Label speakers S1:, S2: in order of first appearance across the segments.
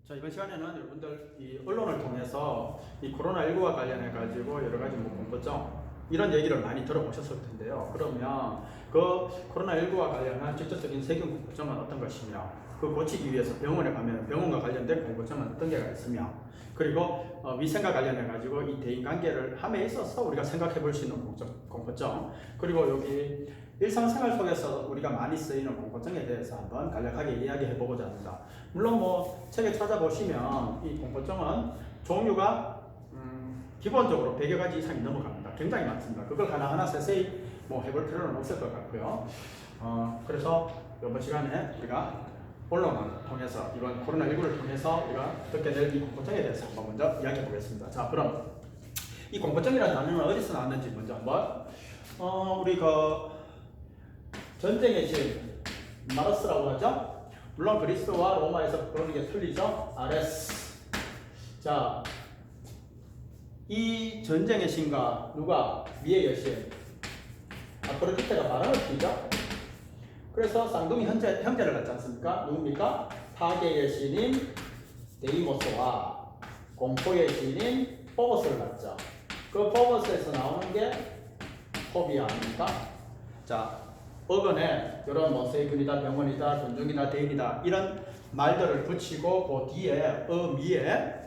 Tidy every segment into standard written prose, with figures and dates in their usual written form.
S1: 자, 이번 시간에는 여러분들 이 언론을 통해서 이 코로나19와 관련해 가지고 여러 가지 공포증 이런 얘기를 많이 들어보셨을 텐데요. 그러면 그 코로나19와 관련한 직접적인 세균 공포증은 어떤 것이며 그 고치기 위해서 병원에 가면 병원과 관련된 공포증은 어떤 게가 있으며 그리고 위생과 관련해 가지고 이 대인관계를 함에 있어서 우리가 생각해 볼 수 있는 공포증 그리고 여기 일상생활 속에서 우리가 많이 쓰이는 공포증에 대해서 한번 간략하게 이야기해 보고자 합니다. 물론 뭐 책에 찾아보시면 이 공포증은 종류가 기본적으로 100여 가지 이상이 넘어갑니다. 굉장히 많습니다. 그걸 하나하나 세세히 뭐 해볼 필요는 없을 것 같고요. 그래서 이번 시간에 우리가 언론을 통해서 이번 코로나19를 통해서 우리가 듣게 될 이 공포증에 대해서 한번 먼저 이야기해 보겠습니다. 자, 그럼 이 공포증이라는 단어는 어디서 나왔는지 먼저 한번 우리 그 전쟁의 신 마르스라고 하죠. 물론 그리스와 로마에서 부르는 게 틀리죠. 아레스. 자, 이 전쟁의 신과 누가 미의 여신 아프로디테가 바람을 피죠. 그래서 쌍둥이 형제를 갖지 않습니까? 누굽니까? 파괴의 신인 데이모스와 공포의 신인 포버스를 갖죠. 그 포버스에서 나오는 게 포비아 아닙니까? 자, 어근에 이런 뭐 세균이다, 병원이다, 곤충이다, 대인이다 이런 말들을 붙이고 그 뒤에 미에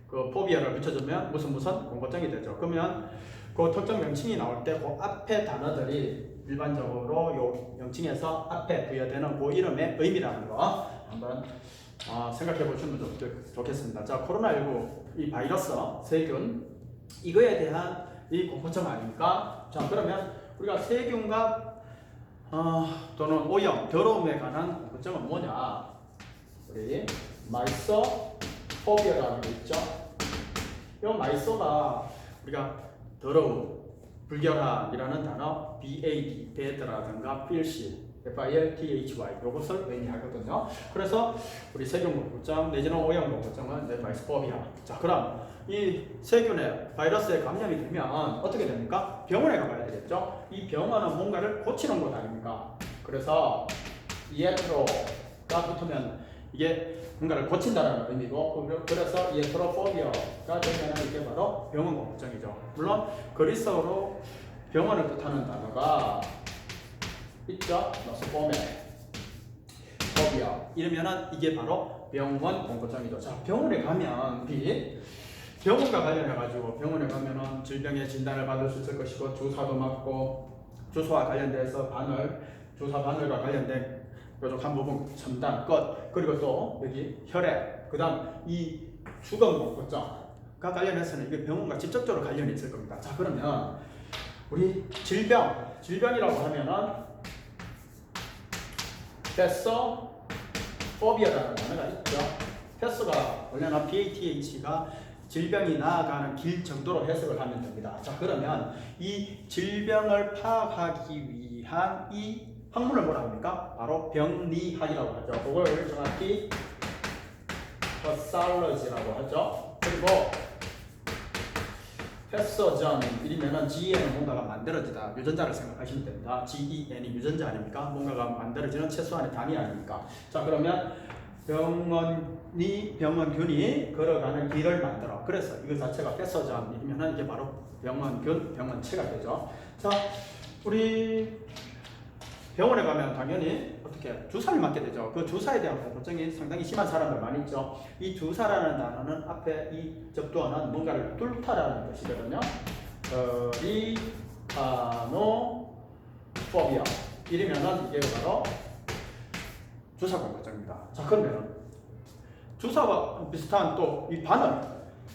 S1: 그 포비아를 붙여주면 무슨 공포증이 되죠. 그러면 그 특정 명칭이 나올 때 그 앞에 단어들이 일반적으로 요 명칭에서 앞에 부여되는 그 이름의 의미라는 거 한번 생각해 보시면 좋겠습니다. 자, 코로나19 이 바이러스 세균 이거에 대한 이 공포증 아닙니까? 자, 그러면 우리가 세균과 또는 오염, 더러움에 관한 공포증은 뭐냐? 우리 마이소포비아라는 게 있죠. 이 마이소가 우리가 더러움, 불결함이라는 단어 BAD, bad라든가 filthy, FILTHY 이것을 의미하거든요. 그래서 우리 세균 공포증 내지는 오염 공포증은 마이소포비아. 자, 그럼 이 세균에 바이러스에 감염이 되면 어떻게 됩니까? 병원에 가봐야 되겠죠. 이 병원은 뭔가를 고치는 곳 아닙니까? 그래서 이에트로가 붙으면 이게 뭔가를 고친다는 의미고, 그래서 이에트로포비아가 되면 이게 바로 병원 공포증이죠. 물론 그리스어로 병원을 뜻하는 단어가 있죠. 노소포메 포비아 이러면은 이게 바로 병원 공포증이죠. 자, 병원에 가면 병원과 관련해가지고 병원에 가면은 질병의 진단을 받을 수 있을 것이고 주사도 맞고 주사와 관련돼서 주사 바늘과 관련된 뾰족한 부분 첨단 끝 그리고 또 여기 혈액 그다음 이 주검 공포증과 관련해서는 이게 병원과 직접적으로 관련이 있을 겁니다. 자, 그러면 우리 질병이라고 하면은 패소포비아라는 단어가 있죠. 패소가 원래는 PATH가 질병이 나아가는 길 정도로 해석을 하면 됩니다. 자, 그러면 이 질병을 파악하기 위한 이 학문을 뭐라 합니까? 바로 병리학이라고 하죠. 그걸 정확히 pathology라고 하죠. 그리고 패소전이면은 GEN은 뭔가가 만들어지다. 유전자를 생각하시면 됩니다. GEN이 유전자 아닙니까? 뭔가가 만들어지는 최소한의 단위 아닙니까? 자, 그러면 병원균이 걸어가는 길을 만들어. 그래서 이거 자체가 패소전이면은 이게 바로 병원균, 병원체가 되죠. 자, 우리 병원에 가면 당연히 어떻게 주사를 맞게 되죠. 그 주사에 대한 공포증이 상당히 심한 사람들 많이 있죠. 이 주사라는 단어는 앞에 이 접두어는 뭔가를 뚫다라는 뜻이거든요. 리파노포비아 이러면은 이게 바로 주사 공포증입니다. 자, 그러면 주사와 비슷한 또 이 바늘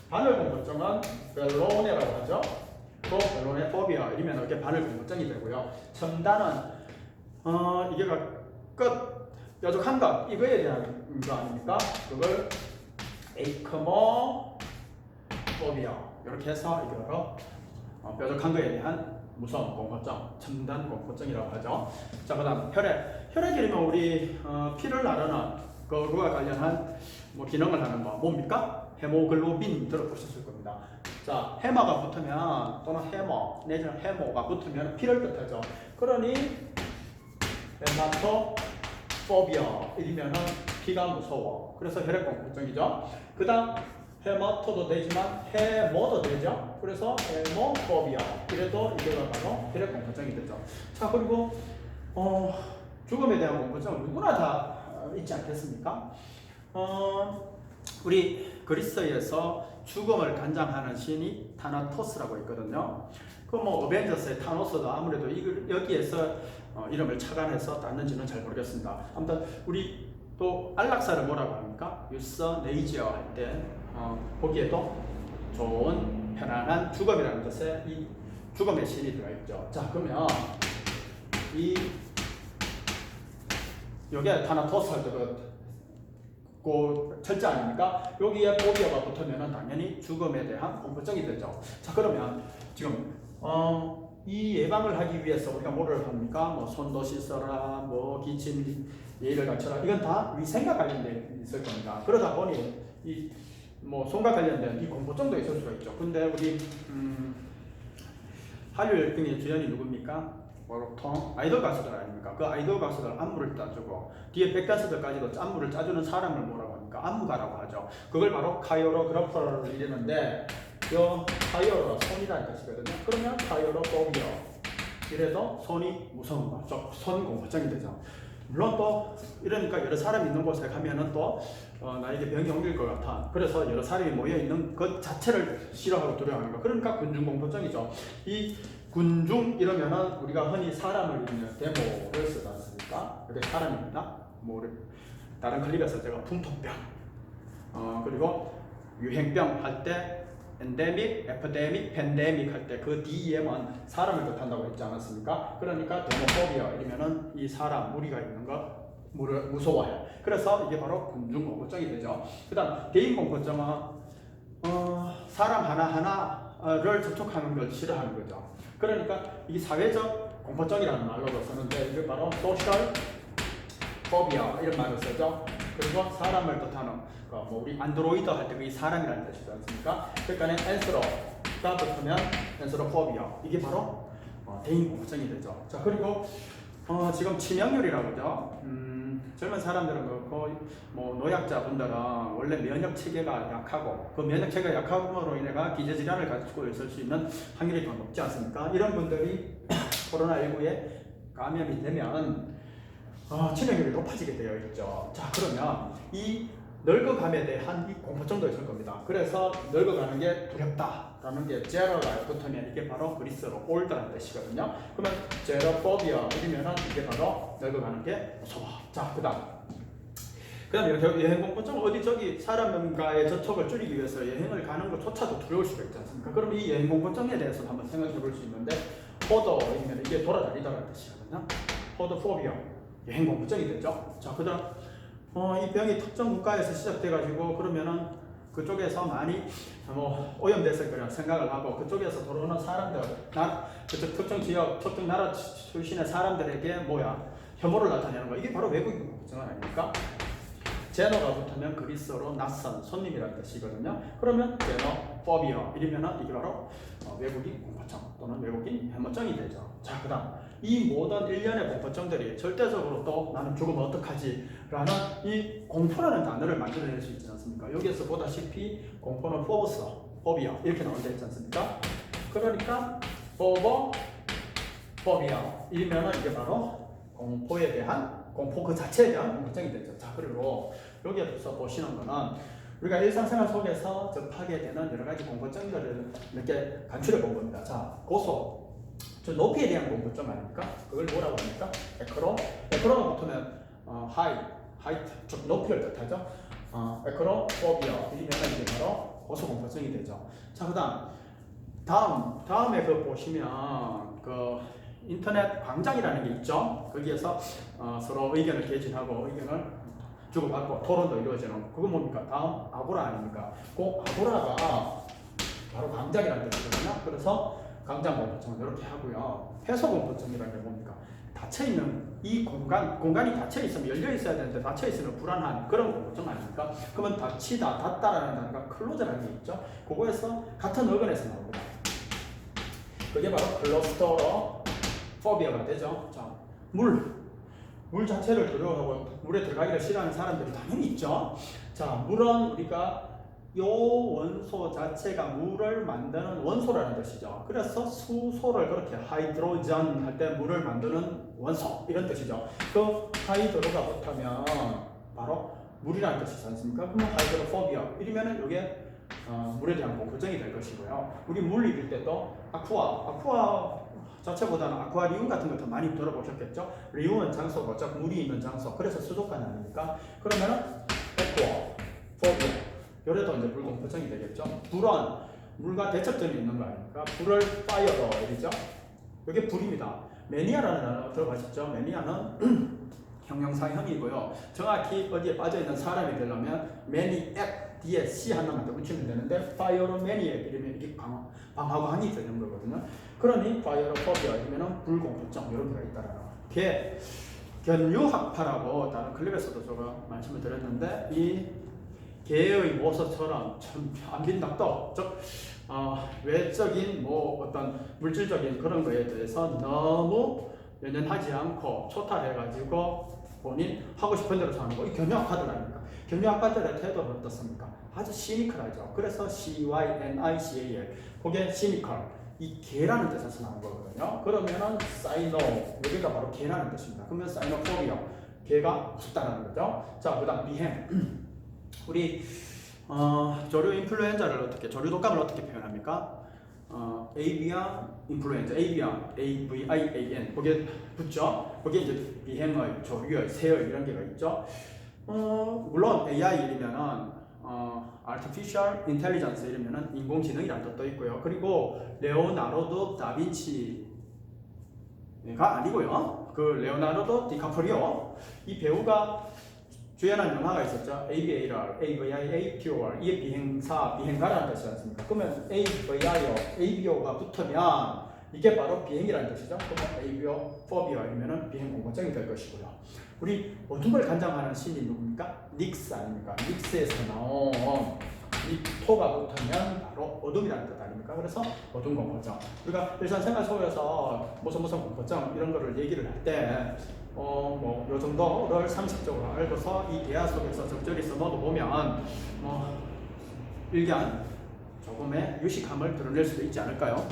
S1: 공포증은 벨로네라고 하죠. 또 벨로네 포비아 이러면 이렇게 바늘 공포증이 되고요. 첨단은 이게 뾰족한 것 이거에 대한 거 아닙니까? 그걸 에이크모포비아 이렇게 해서 이거로 뾰족한 거에 대한 무서운 공포증, 첨단 공포증이라고 하죠. 자, 그다음 혈액이면 우리 피를 나르는 그거와 관련한 뭐 기능을 하는 거 뭡니까? 헤모글로빈 들어보셨을 겁니다. 자, 헤마가 붙으면 또는 헤모 내지는 헤모가 붙으면 피를 뜻하죠. 그러니 헤마토포비아 이러면은 피가 무서워. 그래서 혈액 공포증이죠. 그 다음 헤마토도 되지만 헤모도 되죠. 그래서 헤모포비아. 이래도 이게 바로 혈액 공포증이 되죠. 자, 그리고 죽음에 대한 공포증은 누구나 다 있지 않겠습니까? 우리 그리스에서 죽음을 관장하는 신이 타나토스라고 있거든요. 그 뭐 어벤져스의 타노스도 아무래도 여기에서 이름을 착안해서 땄는지는 잘 모르겠습니다. 아무튼 우리 또 안락사를 뭐라고 합니까? 유서네이지어 할 때 보기에도 좋은 편안한 죽음이라는 뜻에 이 죽음의 신이 들어가 있죠. 자, 그러면 여기에 타나토스 할 때 그 철자 아닙니까? 여기에 포비아가 붙으면 당연히 죽음에 대한 공포증이 되죠. 자, 그러면 지금 이 예방을 하기 위해서 우리가 뭐를 합니까? 뭐 손도 씻어라, 뭐 기침 예의를 갖춰라. 이건 다 위생과 관련돼 있을 겁니다. 그러다 보니 이 뭐 손과 관련된 이 공포증도 있을 수가 있죠. 근데 우리 한류 열풍의 주연이 누굽니까? 보통 아이돌 가수들 아닙니까? 그 아이돌 가수들 안무를 짜주고 뒤에 백댄서들까지도 안무를 짜주는 사람을 뭐라고 합니까? 안무가라고 하죠. 그걸 바로 카이오로그래퍼를 이르는데 요 카이오로가 손이라는 뜻이거든요. 그러면 카이오로포비아 이래도 손이 무서운 거, 손 공포증이 되죠. 물론 또 이러니까 여러 사람이 있는 곳에 가면은 또 나에게 병이 옮길 것 같아. 그래서 여러 사람이 모여 있는 것 자체를 싫어하고 두려워하는 거. 그러니까 군중 공포증이죠. 이 군중 이러면은 우리가 흔히 사람을 이루는 데모를 쓰지 않습니까? 이게 사람입니다. 뭐 다른 클립에서 제가 풍토병, 그리고 유행병 할 때 엔데믹, 에피데믹, 팬데믹 할 때 그 DEM은 사람을 뜻한다고 했지 않았습니까? 그러니까 데모포비아 이러면은 이 사람 무리가 있는 거 무서워해. 그래서 이게 바로 군중 공포증이 되죠. 그다음 개인 공포증은 사람 하나하나를 접촉하는 걸 싫어하는 거죠. 그러니까 이 사회적 공포증이라는 말로도 쓰는데 이게 바로 소셜 포비아 이런 말을 쓰죠. 그리고 사람을 뜻하는 뭐 우리 안드로이드 할 때 그게 사람이라는 뜻이지 않습니까? 그러니까 엔스로가 붙으면 엔스로포비아 이게 바로 대인 공포증이 되죠. 자, 그리고 지금 치명률이라고 그러죠. 젊은 사람들은 그렇고 뭐 노약자분들은 원래 면역 체계가 약하고 그 면역 체계가 약함으로 인해가 기저질환을 가지고 있을 수 있는 확률이 더 높지 않습니까? 이런 분들이 코로나19에 감염이 되면 치명률이 높아지게 되어 있죠. 자, 그러면 이 늙어감에 대한 이 공포증도 있을 겁니다. 그래서 늙어가는 게 두렵다라는 게 제로가 붙으면 이게 바로 그리스어로 올드라는 뜻이거든요. 그러면 제로포비아 이러면은 이게 바로 늙어가는 게 무서워. 자, 그다음 여행 공포증은 어디 저기 사람과의 접촉을 줄이기 위해서 여행을 가는 것조차도 두려울 수가 있지 않습니까? 그럼 이 여행 공포증에 대해서 한번 생각해 볼 수 있는데 호도이면 이게 돌아다니다라는 뜻이거든요. 호도포비아 여행 공포증이 되죠. 자, 그다음 이 병이 특정 국가에서 시작돼가지고 그러면은 그쪽에서 많이 오염됐을 거라 생각을 하고 그쪽에서 들어오는 사람들, 그쪽 특정 지역, 특정 나라 출신의 사람들에게 혐오를 나타내는 거 이게 바로 외국인 공포증 아닙니까? 제노가 붙으면 그리스어로 낯선 손님이라는 뜻이거든요. 그러면 제노포비아 이러면은 이게 바로 외국인 공포증 또는 외국인 혐오증이 되죠. 자, 그다음 이 모든 일련의 공포증들이 절대적으로 또 나는 죽으면 어떡하지? 라는 이 공포라는 단어를 만들어낼 수 있지 않습니까? 여기에서 보다시피 공포는 포버스, 포비아 이렇게 나온다 했지 않습니까? 그러니까 포비아 이러면은 이게 바로 공포에 대한 공포 그 자체에 대한 공포증이 되죠. 자, 그리고 여기에서 보시는 거는 우리가 일상생활 속에서 접하게 되는 여러 가지 공포증들을 이렇게 간추려 본 겁니다. 자, 고소, 저 높이에 대한 공포증 아닙니까? 그걸 뭐라고 합니까? 에크로가 붙으면 하이트, 즉 높이를 뜻하죠. 에크로포비아 이러면 이게 바로 고소 공포증이 되죠. 자, 다음에 그 보시면 그 인터넷 광장이라는 게 있죠. 거기에서 서로 의견을 개진하고 의견을 주고받고 토론도 이루어지는 그거 뭡니까? 다음 아고라 아닙니까? 그 아고라가 바로 광장이라는 뜻이거든요. 그래서 광장 공포증은 이렇게 하고요. 해소 공포증이라는 게 뭡니까? 닫혀있는 이 공간이 닫혀있으면 열려 있어야 되는데 닫혀있으면 불안한 그런 공포증 아닙니까? 그러면 닫다라는 단어가 클로즈라는 게 있죠. 그거에서 같은 어근에서 나옵니다. 그게 바로 클로스토로 포비아가 되죠. 자, 물 자체를 두려워하고 물에 들어가기를 싫어하는 사람들이 당연히 있죠. 자, 물은 우리가 요 원소 자체가 물을 만드는 원소라는 뜻이죠. 그래서 수소를 그렇게 하이드로전 할 때 물을 만드는 원소 이런 뜻이죠. 그 하이드로가 붙으면 바로 물이라는 뜻이지 않습니까? 그러면 하이드로포비아 이러면은 이게 물에 대한 공포증이 될 것이고요. 우리 물 읽을 때도 아쿠아 자체보다는 아쿠아리움 같은 거 더 많이 들어보셨겠죠? 리움은 장소고 즉 물이 있는 장소. 그래서 수족관 아닙니까? 그러면은 에쿠어, 포비아. 요래도 이제 물 공포증이 되겠죠. 불은 물과 대척점이 있는 거 아닙니까? 불을 파이어로 이죠. 이게 불입니다. 매니아라는 단어 들어보셨죠? 매니아는 형용사형이고요. 정확히 어디에 빠져 있는 사람이 되려면 매니액 뒤에 C 하나만 더 붙이면 되는데 파이어로 매니액 이러면 이게 방화광이 되는 거거든요. 그러니 파이어로포비아 이러면은 불공포증 이런 게가 있다라는 게 견유학파라고 다른 클립에서도 제가 말씀을 드렸는데 이 개의 모서처럼 참 안 빈답도 즉 외적인 뭐 어떤 물질적인 그런 거에 대해서 너무 연연하지 않고 초탈해가지고 본인 하고 싶은 대로 사는 거. 이 견유학파들 아닙니까? 견유학파들의 태도는 어떻습니까? 아주 시니컬하죠. 그래서 CYNICAL 그게 시니컬 이 개라는 뜻에서 나온 거거든요. 그러면은 사이노 여기가 바로 개라는 뜻입니다. 그러면 사이노포비아 개가 무섭다는 거죠. 자, 그다음 비행 우리 조류 인플루엔자를 어떻게 조류 독감을 어떻게 표현합니까? avian 인플루엔자, avian 거기에 붙죠. 거기에 이제 비행의, 조류의, 새의 이런 게가 있죠. 물론 AI이면은 artificial intelligence 이러면은 인공지능이라는 뜻도 있고요. 그리고 레오나르도 다빈치가 아니고요. 그 레오나르도 디카프리오 이 배우가 주연한 영화가 있었죠. AVIATOR 이게 비행가라는 뜻이지 않습니까? 그러면 AVIO가 붙으면 이게 바로 비행이라는 뜻이죠. 그러면 AVIO포비아이면은 비행 공포증이 될 것이고요. 우리 어둠을 관장하는 신이 누굽니까? 닉스 아닙니까? 닉스에서 나온 닉토가 붙으면 바로 어둠이라는 뜻 아닙니까? 그래서 어둠 공포증. 우리가 일상생활 속에서 무슨 공포증 이런 거를 얘기를 할 때 요 정도를 상식적으로 알고서 이 대화 속에서 적절히 써놓아 보면 일견 조금의 유식함을 드러낼 수도 있지 않을까요?